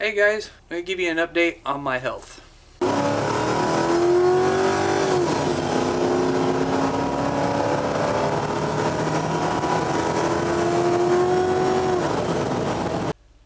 Hey guys, I'm going to give you an update on my health.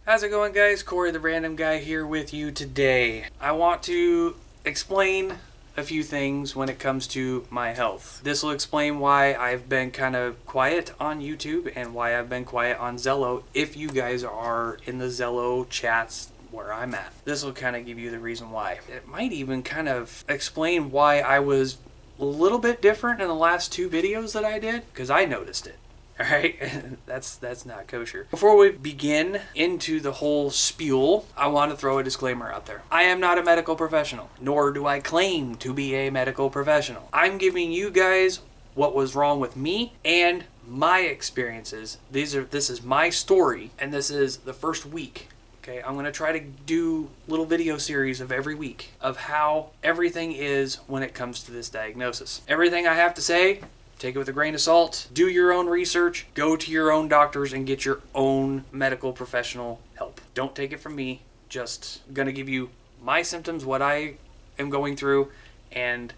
How's it going, guys? Corey the Random Guy here with you today. I want to explain a few things when it comes to my health. This will explain why I've been kind of quiet on YouTube and why I've been quiet on Zello if you guys are in the Zello chats where I'm at. This will kind of give you the reason why. It might even kind of explain why I was a little bit different in the last two videos that I did, because I noticed it. Alright, that's not kosher. Before we begin into the whole spiel, I want to throw a disclaimer out there. I am not a medical professional, nor do I claim to be a medical professional. I'm giving you guys what was wrong with me and my experiences. This is my story, and this is the first week. Okay, I'm going to try to do little video series of every week of how everything is when it comes to this diagnosis. Everything I have to say, take it with a grain of salt, do your own research, go to your own doctors and get your own medical professional help. Don't take it from me, just going to give you my symptoms, what I am going through, and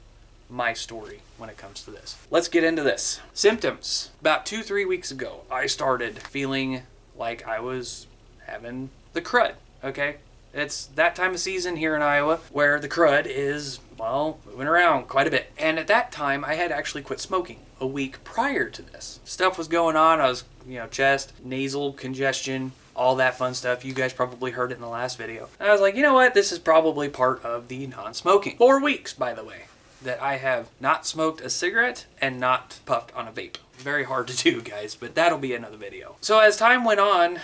my story when it comes to this. Let's get into this. Symptoms. About 2-3 weeks ago, I started feeling like I was having the crud, okay? It's that time of season here in Iowa where the crud is, well, moving around quite a bit. And at that time, I had actually quit smoking a week prior to this. Stuff was going on. I was, chest, nasal congestion, all that fun stuff. You guys probably heard it in the last video. And I was like, you know what? This is probably part of the non-smoking. 4 weeks, by the way, that I have not smoked a cigarette and not puffed on a vape. Very hard to do, guys, but that'll be another video. So as time went on,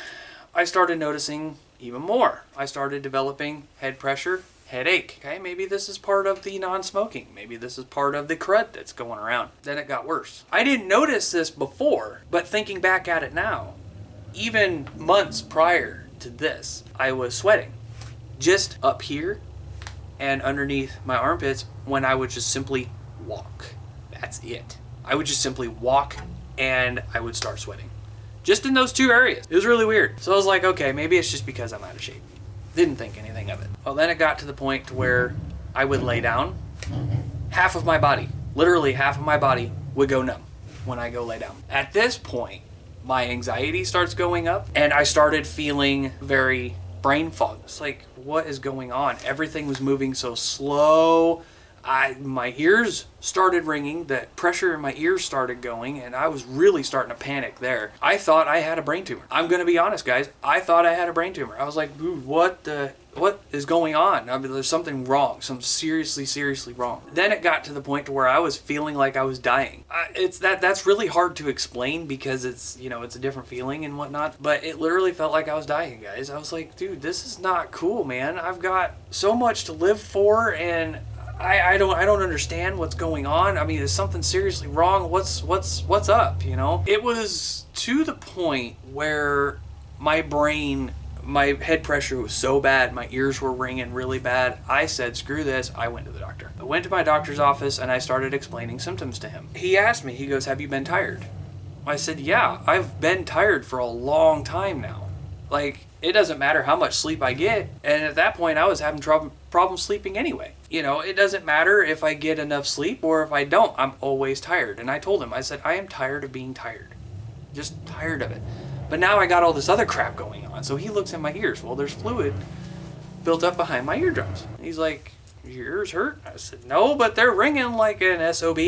I started noticing even more. I started developing head pressure, headache. Okay, maybe this is part of the non-smoking. Maybe this is part of the crud that's going around. Then it got worse. I didn't notice this before, but thinking back at it now, even months prior to this, I was sweating. Just up here and underneath my armpits when I would just simply walk. That's it. I would just simply walk and I would start sweating. Just in those two areas. It was really weird. So I was like, okay, maybe it's just because I'm out of shape. Didn't think anything of it. Well, then it got to the point to where I would lay down. Half of my body, literally half of my body, would go numb when I go lay down. At this point, my anxiety starts going up and I started feeling very brain fog. It's like, what is going on? Everything was moving so slow. My ears started ringing, the pressure in my ears started going, and I was really starting to panic there. I thought I had a brain tumor. I'm going to be honest, guys. I thought I had a brain tumor. I was like, dude, what is going on? I mean, there's something wrong, something seriously wrong. Then it got to the point to where I was feeling like I was dying. That's really hard to explain because it's a different feeling and whatnot, but it literally felt like I was dying, guys. I was like, dude, this is not cool, man. I've got so much to live for, and I don't understand what's going on. I mean, is something seriously wrong? What's up, It was to the point where my head pressure was so bad, my ears were ringing really bad. I said, screw this. I went to the doctor. I went to my doctor's office and I started explaining symptoms to him. He asked me, he goes, have you been tired? I said, yeah, I've been tired for a long time now. Like, it doesn't matter how much sleep I get. And at that point, I was having problems sleeping anyway. It doesn't matter if I get enough sleep or if I don't. I'm always tired. And I told him, I said, I am tired of being tired. Just tired of it. But now I got all this other crap going on. So he looks at my ears. Well, there's fluid built up behind my eardrums. He's like, your ears hurt? I said, no, but they're ringing like an SOB.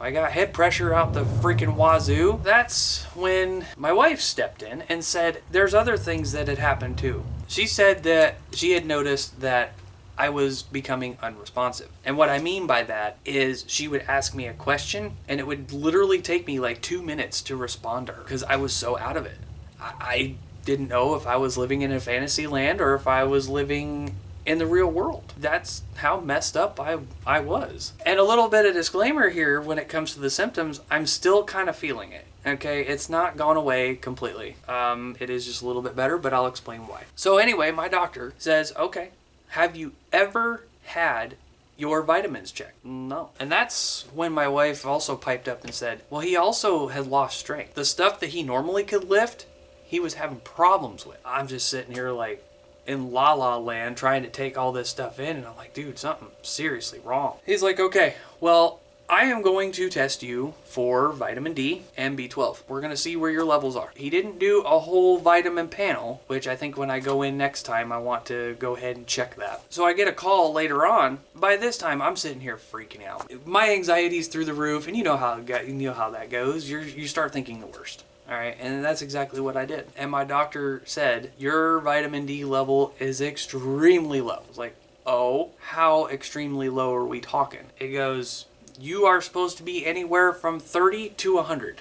I got head pressure out the freaking wazoo. That's when my wife stepped in and said there's other things that had happened too. She said that she had noticed that I was becoming unresponsive. And what I mean by that is she would ask me a question and it would literally take me like 2 minutes to respond to her because I was so out of it. I didn't know if I was living in a fantasy land or if I was living in the real world. That's how messed up I was. And a little bit of disclaimer here when it comes to the symptoms, I'm still kind of feeling it. Okay, it's not gone away completely. It is just a little bit better, but I'll explain why. So anyway, my doctor says, okay, have you ever had your vitamins checked? No. And that's when my wife also piped up and said, well, he also had lost strength. The stuff that he normally could lift, he was having problems with. I'm just sitting here like, in La La Land trying to take all this stuff in, and I'm like, dude, something seriously wrong. He's like, okay, well, I am going to test you for vitamin D and B12. We're going to see where your levels are. He didn't do a whole vitamin panel, which I think when I go in next time, I want to go ahead and check that. So I get a call later on. By this time, I'm sitting here freaking out. My anxiety's through the roof, and you know how that goes. You start thinking the worst. All right, and that's exactly what I did. And my doctor said, your vitamin D level is extremely low. I was like, oh, how extremely low are we talking? It goes, you are supposed to be anywhere from 30 to 100.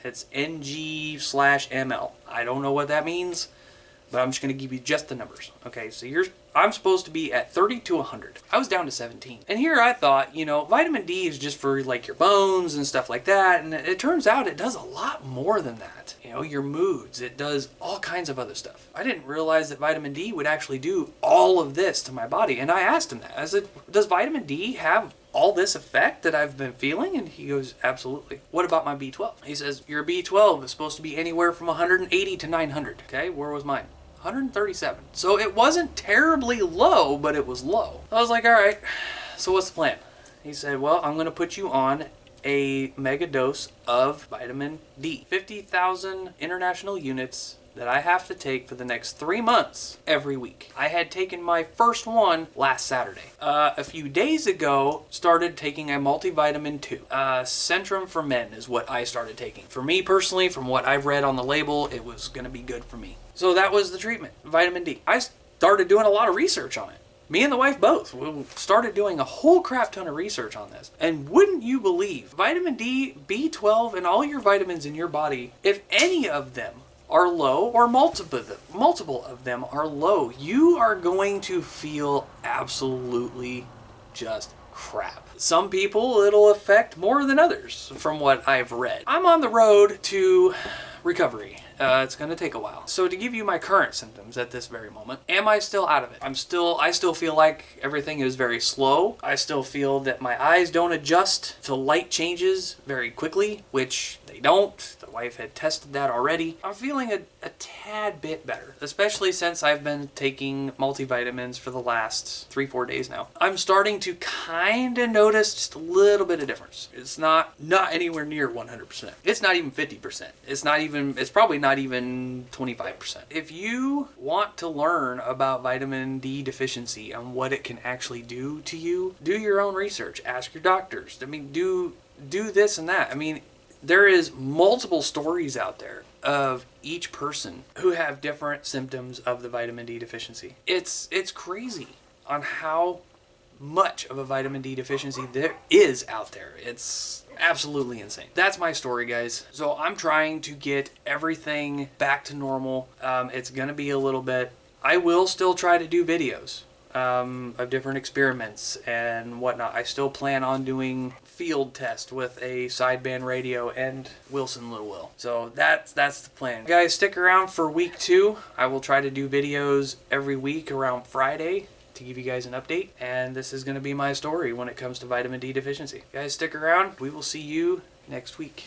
It's Ng/ml. I don't know what that means, but I'm just going to give you just the numbers. Okay, so I'm supposed to be at 30 to 100. I was down to 17. And here I thought, vitamin D is just for like your bones and stuff like that. And it turns out it does a lot more than that. Your moods, it does all kinds of other stuff. I didn't realize that vitamin D would actually do all of this to my body. And I asked him that. I said, does vitamin D have all this effect that I've been feeling? And he goes, absolutely. What about my B12? He says, your B12 is supposed to be anywhere from 180 to 900. Okay, where was mine? 137. So it wasn't terribly low, but it was low. I was like, all right, so what's the plan? He said, well, I'm going to put you on a mega dose of vitamin D. 50,000 international units that I have to take for the next 3 months every week. I had taken my first one last Saturday. A few days ago, started taking a multivitamin 2. Centrum for Men is what I started taking. For me personally, from what I've read on the label, it was going to be good for me. So that was the treatment, vitamin D. I started doing a lot of research on it. Me and the wife both. We started doing a whole crap ton of research on this. And wouldn't you believe, vitamin D, B12, and all your vitamins in your body, if any of them are low, or multiple of them are low, you are going to feel absolutely just crap. Some people it'll affect more than others, from what I've read. I'm on the road to recovery. It's going to take a while. So to give you my current symptoms at this very moment, am I still out of it? I still feel like everything is very slow. I still feel that my eyes don't adjust to light changes very quickly, which they don't. The wife had tested that already. I'm feeling a tad bit better, especially since I've been taking multivitamins for the last 3-4 days now. I'm starting to kind of notice just a little bit of difference. It's not anywhere near 100%. It's not even 50%. It's probably not even 25%. If you want to learn about vitamin D deficiency and what it can actually do to you, do your own research. Ask your doctors. Do this and that. There is multiple stories out there of each person who have different symptoms of the vitamin D deficiency. It's crazy on how much of a vitamin D deficiency there is out there. It's absolutely insane. That's my story, guys. So I'm trying to get everything back to normal. It's gonna be a little bit. I will still try to do videos of different experiments and whatnot. I still plan on doing field test with a sideband radio and Wilson Little Will. So that's the plan. Guys, stick around for week 2. I will try to do videos every week around Friday to give you guys an update. And this is going to be my story when it comes to vitamin D deficiency. Guys, stick around. We will see you next week.